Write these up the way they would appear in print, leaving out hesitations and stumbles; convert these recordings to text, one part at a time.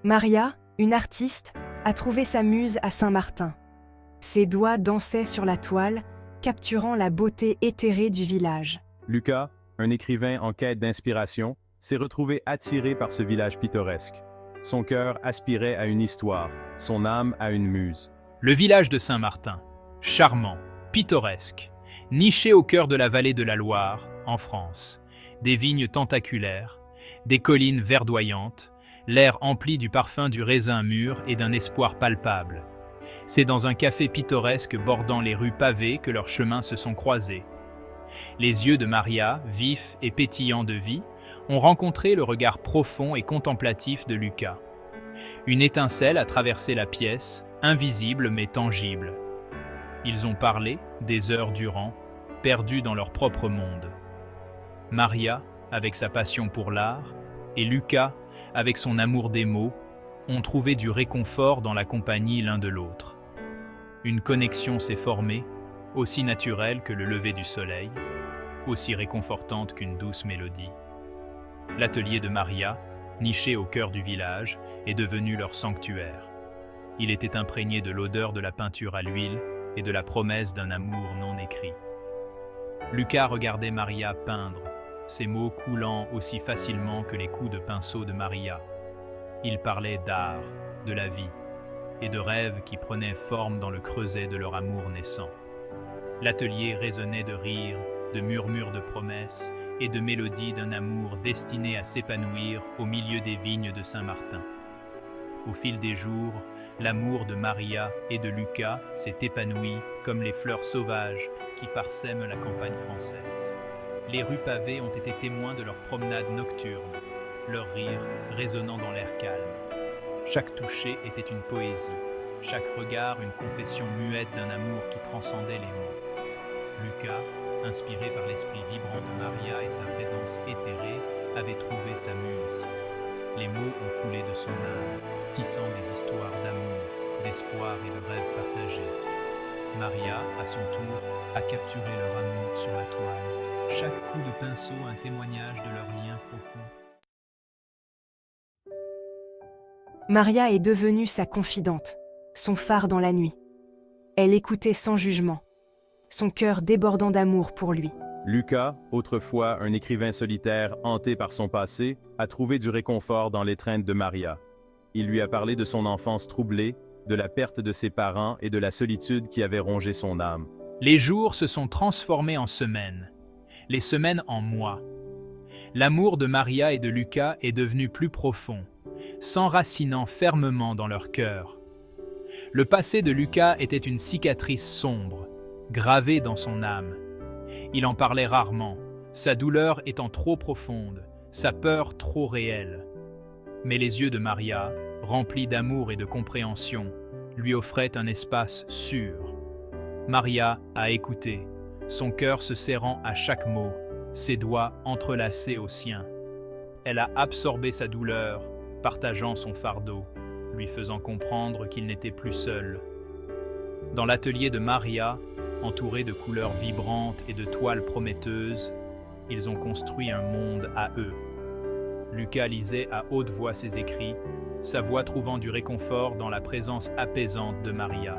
Maria, une artiste, a trouvé sa muse à Saint-Martin. Ses doigts dansaient sur la toile, capturant la beauté éthérée du village. Lucas, un écrivain en quête d'inspiration, s'est retrouvé attiré par ce village pittoresque. Son cœur aspirait à une histoire, son âme à une muse. Le village de Saint-Martin, charmant, pittoresque, niché au cœur de la vallée de la Loire, en France. Des vignes tentaculaires, des collines verdoyantes, l'air empli du parfum du raisin mûr et d'un espoir palpable. C'est dans un café pittoresque bordant les rues pavées que leurs chemins se sont croisés. Les yeux de Maria, vifs et pétillants de vie, ont rencontré le regard profond et contemplatif de Lucas. Une étincelle a traversé la pièce, invisible mais tangible. Ils ont parlé, des heures durant, perdus dans leur propre monde. Maria, avec sa passion pour l'art, et Lucas, avec son amour des mots, ont trouvé du réconfort dans la compagnie l'un de l'autre. Une connexion s'est formée, aussi naturelle que le lever du soleil, aussi réconfortante qu'une douce mélodie. L'atelier de Maria, niché au cœur du village, est devenu leur sanctuaire. Il était imprégné de l'odeur de la peinture à l'huile et de la promesse d'un amour non écrit. Lucas regardait Maria peindre, ses mots coulant aussi facilement que les coups de pinceau de Maria. Il parlait d'art, de la vie, et de rêves qui prenaient forme dans le creuset de leur amour naissant. L'atelier résonnait de rires, de murmures de promesses et de mélodies d'un amour destiné à s'épanouir au milieu des vignes de Saint-Martin. Au fil des jours, l'amour de Maria et de Lucas s'est épanoui comme les fleurs sauvages qui parsèment la campagne française. Les rues pavées ont été témoins de leurs promenades nocturnes, leurs rires résonnant dans l'air calme. Chaque toucher était une poésie, chaque regard une confession muette d'un amour qui transcendait les mots. Lucas, inspiré par l'esprit vibrant de Maria et sa présence éthérée, avait trouvé sa muse. Les mots ont coulé de son âme, tissant des histoires d'amour, d'espoir et de rêves partagés. Maria, à son tour, a capturé leur amour sur la toile. Chaque coup de pinceau un témoignage de leur lien profond. Maria est devenue sa confidente, son phare dans la nuit. Elle écoutait sans jugement, son cœur débordant d'amour pour lui. Lucas, autrefois un écrivain solitaire hanté par son passé, a trouvé du réconfort dans l'étreinte de Maria. Il lui a parlé de son enfance troublée, de la perte de ses parents et de la solitude qui avait rongé son âme. Les jours se sont transformés en semaines, les semaines en mois. L'amour de Maria et de Lucas est devenu plus profond, s'enracinant fermement dans leur cœur. Le passé de Lucas était une cicatrice sombre, gravée dans son âme. Il en parlait rarement, sa douleur étant trop profonde, sa peur trop réelle. Mais les yeux de Maria, remplis d'amour et de compréhension, lui offraient un espace sûr. Maria a écouté, son cœur se serrant à chaque mot, ses doigts entrelacés aux siens. Elle a absorbé sa douleur, partageant son fardeau, lui faisant comprendre qu'il n'était plus seul. Dans l'atelier de Maria, entouré de couleurs vibrantes et de toiles prometteuses, ils ont construit un monde à eux. Lucas lisait à haute voix ses écrits, sa voix trouvant du réconfort dans la présence apaisante de Maria.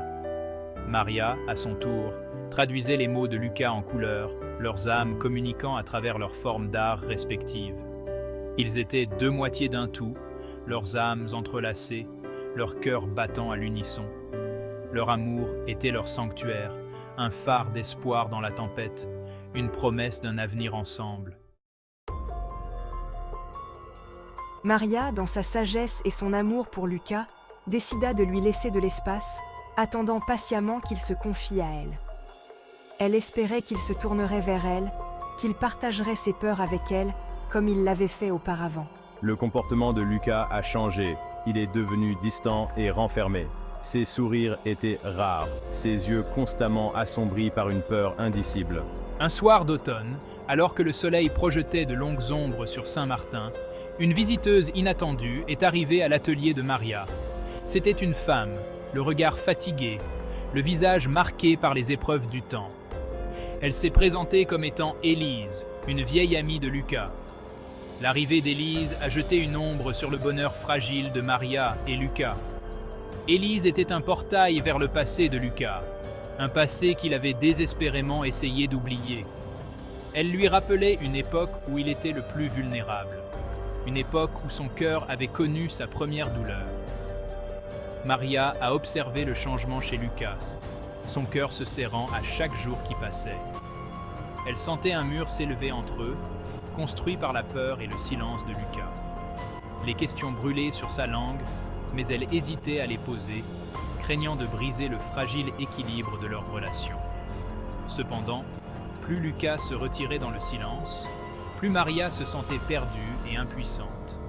Maria, à son tour, traduisait les mots de Lucas en couleurs, leurs âmes communiquant à travers leurs formes d'art respectives. Ils étaient deux moitiés d'un tout, leurs âmes entrelacées, leurs cœurs battant à l'unisson. Leur amour était leur sanctuaire, un phare d'espoir dans la tempête, une promesse d'un avenir ensemble. Maria, dans sa sagesse et son amour pour Lucas, décida de lui laisser de l'espace, attendant patiemment qu'il se confie à elle. Elle espérait qu'il se tournerait vers elle, qu'il partagerait ses peurs avec elle, comme il l'avait fait auparavant. Le comportement de Lucas a changé. Il est devenu distant et renfermé. Ses sourires étaient rares, ses yeux constamment assombris par une peur indicible. Un soir d'automne, alors que le soleil projetait de longues ombres sur Saint-Martin, une visiteuse inattendue est arrivée à l'atelier de Maria. C'était une femme, le regard fatigué, le visage marqué par les épreuves du temps. Elle s'est présentée comme étant Élise, une vieille amie de Lucas. L'arrivée d'Élise a jeté une ombre sur le bonheur fragile de Maria et Lucas. Élise était un portail vers le passé de Lucas, un passé qu'il avait désespérément essayé d'oublier. Elle lui rappelait une époque où il était le plus vulnérable, une époque où son cœur avait connu sa première douleur. Maria a observé le changement chez Lucas, son cœur se serrant à chaque jour qui passait. Elle sentait un mur s'élever entre eux, construit par la peur et le silence de Lucas. Les questions brûlaient sur sa langue, mais elle hésitait à les poser, craignant de briser le fragile équilibre de leur relation. Cependant, plus Lucas se retirait dans le silence, plus Maria se sentait perdue et impuissante.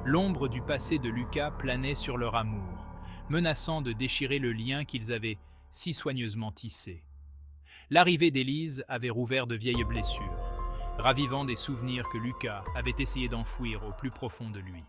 L'ombre du passé de Lucas planait sur leur amour, menaçant de déchirer le lien qu'ils avaient si soigneusement tissé. L'arrivée d'Élise avait rouvert de vieilles blessures, ravivant des souvenirs que Lucas avait essayé d'enfouir au plus profond de lui.